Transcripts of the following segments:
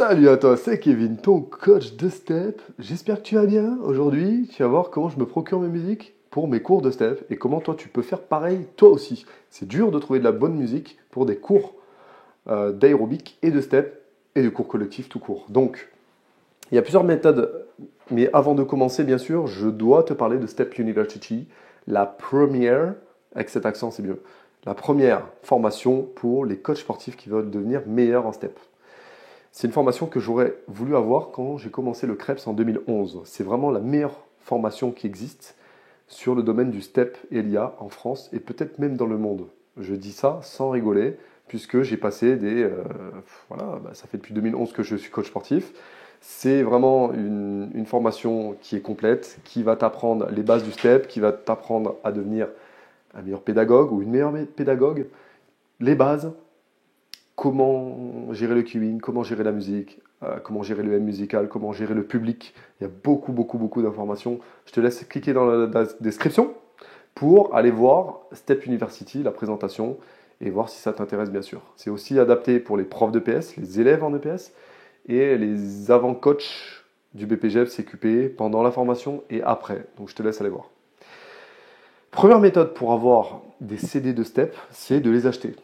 Salut à toi, c'est Kevin, ton coach de step. J'espère que tu vas bien. Aujourd'hui, tu vas voir comment je me procure mes musiques pour mes cours de step et comment toi tu peux faire pareil toi aussi. C'est dur de trouver de la bonne musique pour des cours d'aérobic et de step et de cours collectifs tout court. Donc, il y a plusieurs méthodes, mais avant de commencer, bien sûr, je dois te parler de Step University, la première, avec cet accent c'est mieux, la première formation pour les coachs sportifs qui veulent devenir meilleurs en step. C'est une formation que j'aurais voulu avoir quand j'ai commencé le Krebs en 2011. C'est vraiment la meilleure formation qui existe sur le domaine du step et l'IA en France et peut-être même dans le monde. Je dis ça sans rigoler, puisque j'ai passé ça fait depuis 2011 que je suis coach sportif. C'est vraiment une formation qui est complète, qui va t'apprendre les bases du step, qui va t'apprendre à devenir un meilleur pédagogue ou une meilleure pédagogue, les bases, comment gérer le cueing, comment gérer la musique, comment gérer le M musical, comment gérer le public. Il y a beaucoup d'informations. Je te laisse cliquer dans la description pour aller voir Step University, la présentation, et voir si ça t'intéresse bien sûr. C'est aussi adapté pour les profs d'EPS, les élèves en EPS, et les avant-coachs du BPGEP, CQP, pendant la formation et après. Donc je te laisse aller voir. Première méthode pour avoir des CD de Step, c'est de les acheter.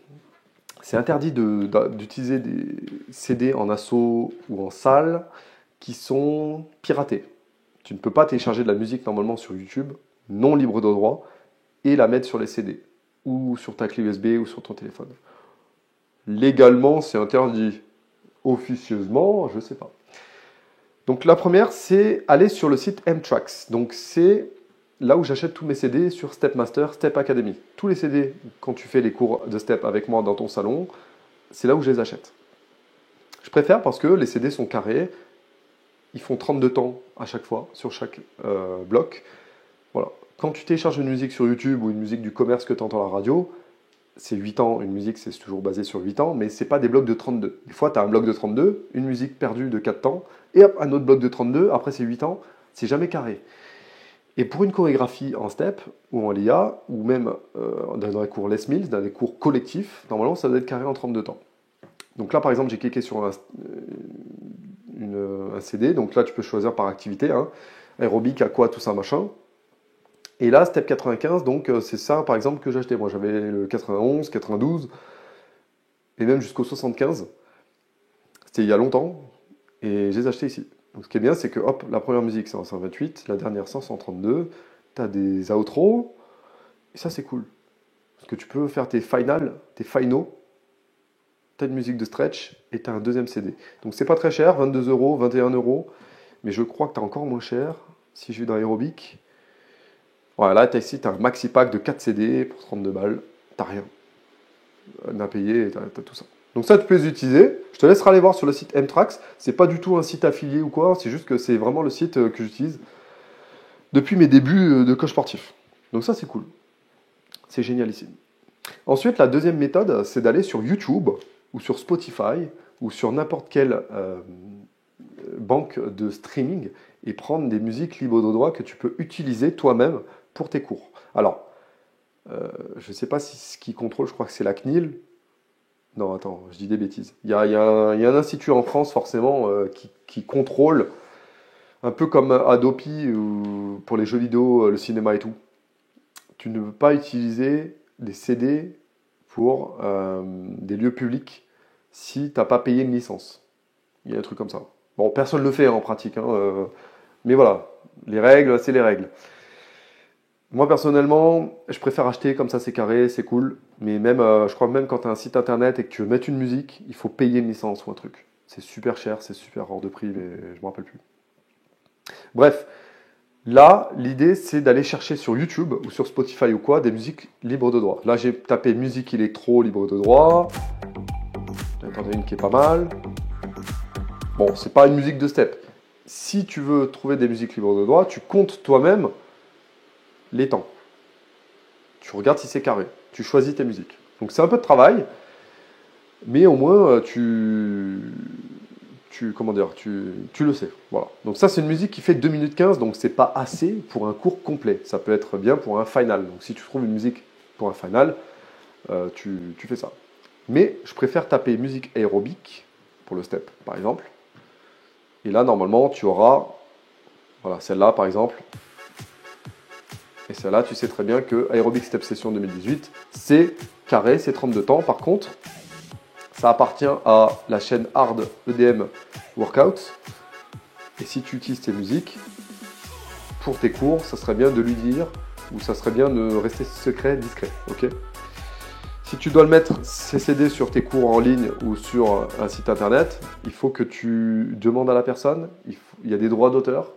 C'est interdit d'utiliser des CD en asso ou en salle qui sont piratés. Tu ne peux pas télécharger de la musique normalement sur YouTube, non libre de droit, et la mettre sur les CD, ou sur ta clé USB, ou sur ton téléphone. Légalement, c'est interdit. Officieusement, je ne sais pas. Donc la première, c'est aller sur le site M-Tracks. Donc c'est là où j'achète tous mes CD sur Stepmaster, Step Academy. Tous les CD, quand tu fais les cours de Step avec moi dans ton salon, c'est là où je les achète. Je préfère parce que les CD sont carrés, ils font 32 temps à chaque fois, sur chaque bloc. Voilà. Quand tu télécharges une musique sur YouTube ou une musique du commerce que tu entends à la radio, c'est 8 ans, une musique c'est toujours basé sur 8 ans, mais c'est pas des blocs de 32. Des fois tu as un bloc de 32, une musique perdue de 4 temps, et hop, un autre bloc de 32, après c'est 8 ans, c'est jamais carré. Et pour une chorégraphie en step, ou en LIA, ou même dans les cours Les Mills, dans les cours collectifs, normalement ça doit être carré en 32 temps. Donc là par exemple j'ai cliqué sur un CD, donc là tu peux choisir par activité, aérobic, aqua, tout ça machin. Et là, Step 95, donc c'est ça par exemple que j'ai acheté. Moi j'avais le 91, 92, et même jusqu'au 75. C'était il y a longtemps, et je les ai achetés ici. Donc ce qui est bien, c'est que hop, la première musique c'est en 128, la dernière c'est en 132, tu as des outros, et ça c'est cool. Parce que tu peux faire tes finals, tes finaux, tu as une musique de stretch, et tu as un deuxième CD. Donc c'est pas très cher, 22 euros, 21 euros, mais je crois que tu as encore moins cher si je vais dans Aerobic. Voilà, là, ici, tu as un maxi pack de 4 CD pour 32 balles. T'as rien à payer, t'as tout ça. Donc ça, tu peux les utiliser. Je te laisserai aller voir sur le site M-Tracks. C'est pas du tout un site affilié ou quoi, c'est juste que c'est vraiment le site que j'utilise depuis mes débuts de coach sportif. Donc ça, c'est cool. C'est génial ici. Ensuite, la deuxième méthode, c'est d'aller sur YouTube ou sur Spotify ou sur n'importe quelle banque de streaming et prendre des musiques libres de droit que tu peux utiliser toi-même pour tes cours. Alors, je ne sais pas si ce qui contrôle, je crois que c'est la CNIL. Non, attends, je dis des bêtises. Il y a un institut en France, forcément, qui contrôle, un peu comme Adopi ou pour les jeux vidéo, le cinéma et tout. Tu ne peux pas utiliser des CD pour des lieux publics si tu n'as pas payé une licence. Il y a un truc comme ça. Bon, personne ne le fait en pratique, mais voilà, les règles, c'est les règles. Moi, personnellement, je préfère acheter, comme ça c'est carré, c'est cool. Mais même, je crois même quand tu as un site internet et que tu veux mettre une musique, il faut payer une licence ou un truc. C'est super cher, c'est super hors de prix, mais je ne me rappelle plus. Bref, là, l'idée c'est d'aller chercher sur YouTube ou sur Spotify ou quoi, des musiques libres de droit. Là, j'ai tapé musique électro libre de droit. J'en ai une qui est pas mal. Bon, c'est pas une musique de step. Si tu veux trouver des musiques libres de droit, tu comptes toi-même les temps. Tu regardes si c'est carré. Tu choisis tes musiques. Donc c'est un peu de travail, mais au moins tu le sais. Voilà. Donc ça c'est une musique qui fait 2 minutes 15, donc c'est pas assez pour un cours complet. Ça peut être bien pour un final. Donc si tu trouves une musique pour un final, tu fais ça. Mais je préfère taper musique aérobique pour le step, par exemple. Et là, normalement, tu auras, voilà, celle-là par exemple. Et celle-là, tu sais très bien que Aerobic Step Session 2018, c'est carré, c'est 32 temps. Par contre, ça appartient à la chaîne Hard EDM Workouts. Et si tu utilises tes musiques pour tes cours, ça serait bien de lui dire, ou ça serait bien de rester secret, discret. Ok ? Si tu dois le mettre, ces CD sur tes cours en ligne ou sur un site internet, il faut que tu demandes à la personne, il y a des droits d'auteur,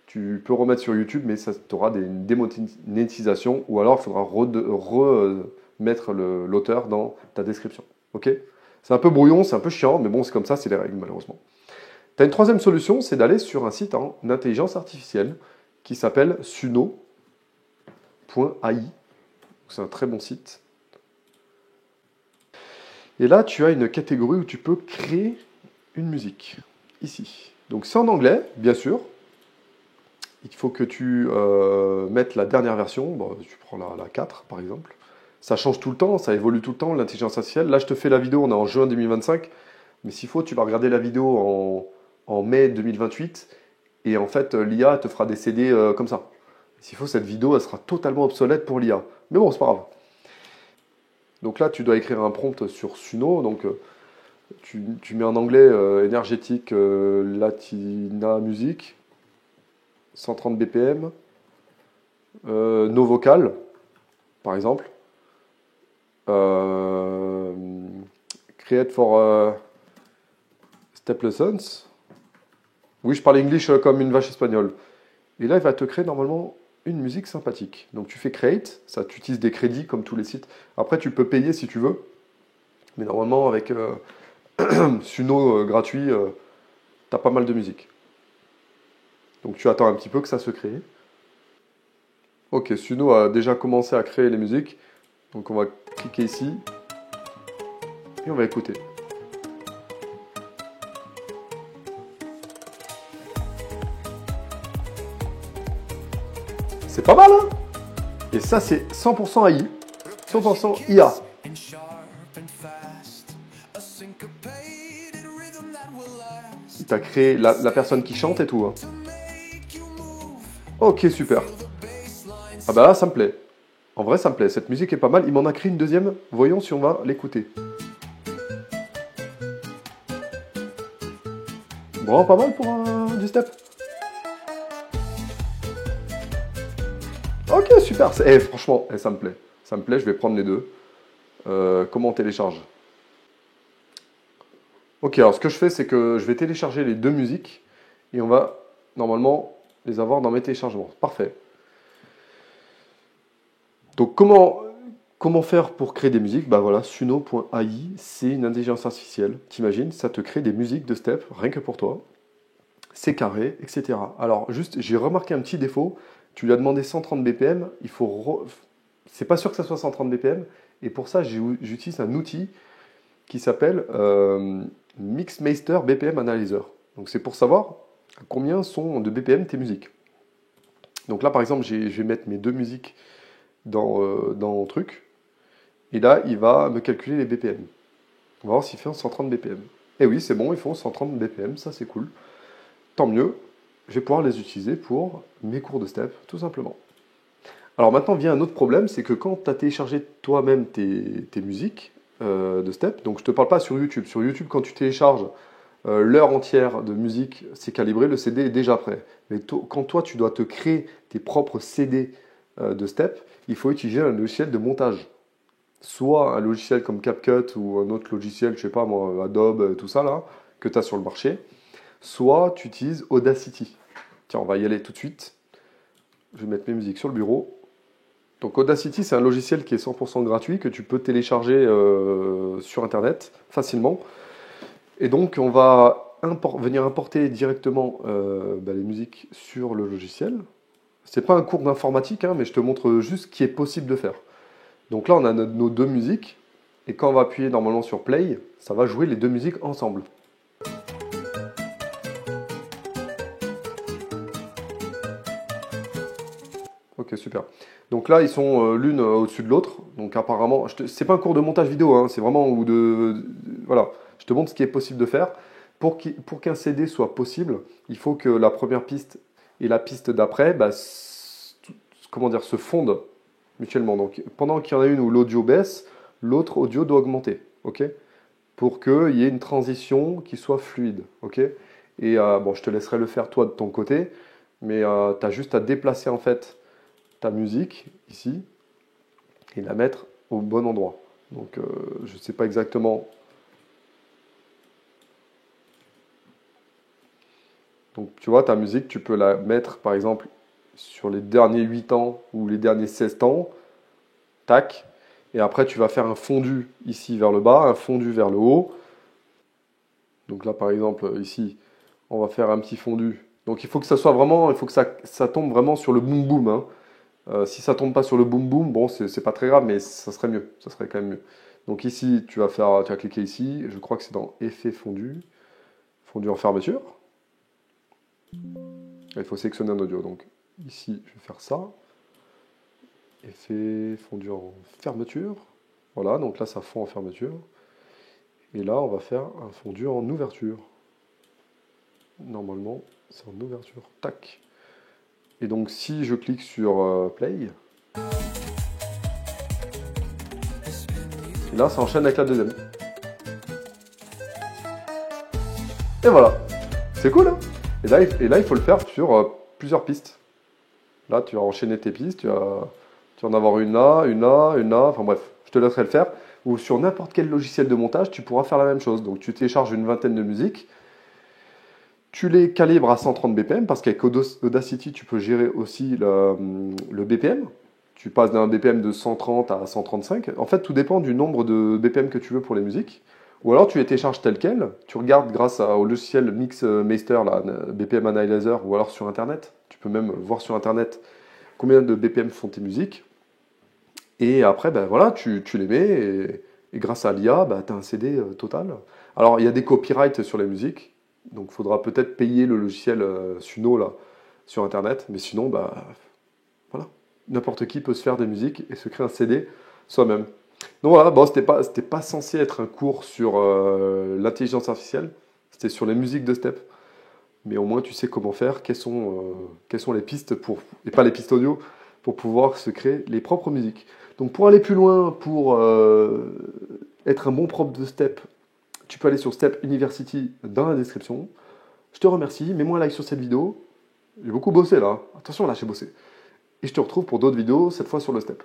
tu peux remettre sur YouTube, mais ça t'aura des démonétisations, ou alors il faudra remettre l'auteur dans ta description. Ok ? C'est un peu brouillon, c'est un peu chiant, mais bon, c'est comme ça, c'est les règles, malheureusement. Tu as une troisième solution, c'est d'aller sur un site en intelligence artificielle qui s'appelle suno.ai. C'est un très bon site. Et là, tu as une catégorie où tu peux créer une musique, ici. Donc c'est en anglais, bien sûr. Il faut que tu mettes la dernière version. Bon, tu prends la 4, par exemple. Ça change tout le temps, ça évolue tout le temps, l'intelligence artificielle. Là, je te fais la vidéo, on est en juin 2025. Mais s'il faut, tu vas regarder la vidéo en mai 2028. Et en fait, l'IA te fera des CD comme ça. S'il faut, cette vidéo, elle sera totalement obsolète pour l'IA. Mais bon, c'est pas grave. Donc là, tu dois écrire un prompt sur Suno. Donc, tu mets en anglais énergétique Latina musique, 130 BPM, no vocal, par exemple. Create for step lessons. Oui, je parle English comme une vache espagnole. Et là, il va te créer normalement une musique sympathique. Donc tu fais create, ça tu utilises des crédits comme tous les sites. Après tu peux payer si tu veux, mais normalement avec Suno gratuit, tu as pas mal de musique. Donc tu attends un petit peu que ça se crée. Ok, Suno a déjà commencé à créer les musiques, donc on va cliquer ici et on va écouter. C'est pas mal, hein? Et ça, c'est 100% AI, 100% IA. Il t'a créé la personne qui chante et tout. Hein. Ok, super. Ah bah là, ça me plaît. En vrai, ça me plaît. Cette musique est pas mal. Il m'en a créé une deuxième. Voyons si on va l'écouter. Bon, pas mal pour du step. Ok, super. Franchement, ça me plaît. Ça me plaît, je vais prendre les deux. Comment on télécharge? Ok, alors ce que je fais, c'est que je vais télécharger les deux musiques et on va normalement les avoir dans mes téléchargements. Parfait. Donc comment faire pour créer des musiques? Bah voilà, suno.ai, c'est une intelligence artificielle. T'imagines, ça te crée des musiques de step, rien que pour toi. C'est carré, etc. Alors juste, j'ai remarqué un petit défaut. Tu lui as demandé 130 BPM, c'est pas sûr que ça soit 130 BPM, et pour ça j'utilise un outil qui s'appelle Mixmaster BPM Analyzer. Donc c'est pour savoir combien sont de BPM tes musiques. Donc là par exemple, je vais mettre mes deux musiques dans le truc, et là il va me calculer les BPM. On va voir s'il fait 130 BPM. Et oui, c'est bon, ils font 130 BPM, ça c'est cool. Tant mieux, je vais pouvoir les utiliser pour mes cours de step, tout simplement. Alors maintenant vient un autre problème, c'est que quand tu as téléchargé toi-même tes musiques de step, donc je ne te parle pas sur YouTube. Sur YouTube, quand tu télécharges l'heure entière de musique, c'est calibré, le CD est déjà prêt. Mais quand toi, tu dois te créer tes propres CD de step, il faut utiliser un logiciel de montage. Soit un logiciel comme CapCut ou un autre logiciel, je sais pas moi, Adobe, tout ça là, que tu as sur le marché. Soit tu utilises Audacity. Tiens, on va y aller tout de suite. Je vais mettre mes musiques sur le bureau. Donc Audacity, c'est un logiciel qui est 100% gratuit, que tu peux télécharger sur Internet facilement. Et donc on va venir importer directement les musiques sur le logiciel. C'est pas un cours d'informatique, hein, mais je te montre juste ce qui est possible de faire. Donc là, on a nos deux musiques. Et quand on va appuyer normalement sur Play, ça va jouer les deux musiques ensemble. Ok, super. Donc là, ils sont l'une au-dessus de l'autre. Donc apparemment, c'est pas un cours de montage vidéo, hein, c'est vraiment voilà. Je te montre ce qui est possible de faire. pour qu'un CD soit possible, il faut que la première piste et la piste d'après bah, comment dire, se fondent mutuellement. Donc pendant qu'il y en a une où l'audio baisse, l'autre audio doit augmenter. Ok, pour qu'il y ait une transition qui soit fluide. Ok, et bon, je te laisserai le faire toi de ton côté, mais tu as juste à déplacer en fait ta musique ici et la mettre au bon endroit. Donc je ne sais pas exactement. Donc tu vois, ta musique, tu peux la mettre par exemple sur les derniers 8 ans ou les derniers 16 temps, tac, et après tu vas faire un fondu ici vers le bas, un fondu vers le haut. Donc là par exemple ici, on va faire un petit fondu. Donc il faut que ça soit vraiment, il faut que ça tombe vraiment sur le boom boom, hein. Si ça tombe pas sur le boom boom, bon c'est pas très grave, mais ça serait mieux, ça serait quand même mieux. Donc ici tu vas cliquer ici, je crois que c'est dans effet fondu, fondu en fermeture. Il faut sélectionner un audio. Donc ici, je vais faire ça. Effet fondu en fermeture. Voilà, donc là, ça fond en fermeture. Et là, on va faire un fondu en ouverture. Normalement, c'est en ouverture. Tac. Et donc, si je clique sur Play, et là, ça enchaîne avec la deuxième. Et voilà. C'est cool, hein? Et là, il faut le faire sur plusieurs pistes. Là, tu vas enchaîner tes pistes, tu vas en avoir une là, enfin bref, je te laisserai le faire. Ou sur n'importe quel logiciel de montage, tu pourras faire la même chose. Donc tu télécharges une vingtaine de musiques, tu les calibres à 130 BPM, parce qu'avec Audacity, tu peux gérer aussi le BPM. Tu passes d'un BPM de 130 à 135. En fait, tout dépend du nombre de BPM que tu veux pour les musiques. Ou alors tu les télécharges telles quelles, tu regardes grâce au logiciel Mixmaster, là, BPM Analyzer, ou alors sur Internet. Tu peux même voir sur Internet combien de BPM font tes musiques. Et après, ben voilà, tu les mets, et grâce à l'IA, ben, tu as un CD total. Alors, il y a des copyrights sur les musiques, donc il faudra peut-être payer le logiciel Suno là, sur Internet, mais sinon, ben, voilà, n'importe qui peut se faire des musiques et se créer un CD soi-même. Donc voilà, bon, c'était pas censé être un cours sur l'intelligence artificielle, c'était sur les musiques de step. Mais au moins tu sais comment faire, quelles sont les pistes, et pas les pistes audio, pour pouvoir se créer les propres musiques. Donc pour aller plus loin, pour être un bon prof de step, tu peux aller sur Step University dans la description. Je te remercie, mets-moi un like sur cette vidéo. J'ai beaucoup bossé là, attention là j'ai bossé. Et je te retrouve pour d'autres vidéos, cette fois sur le step.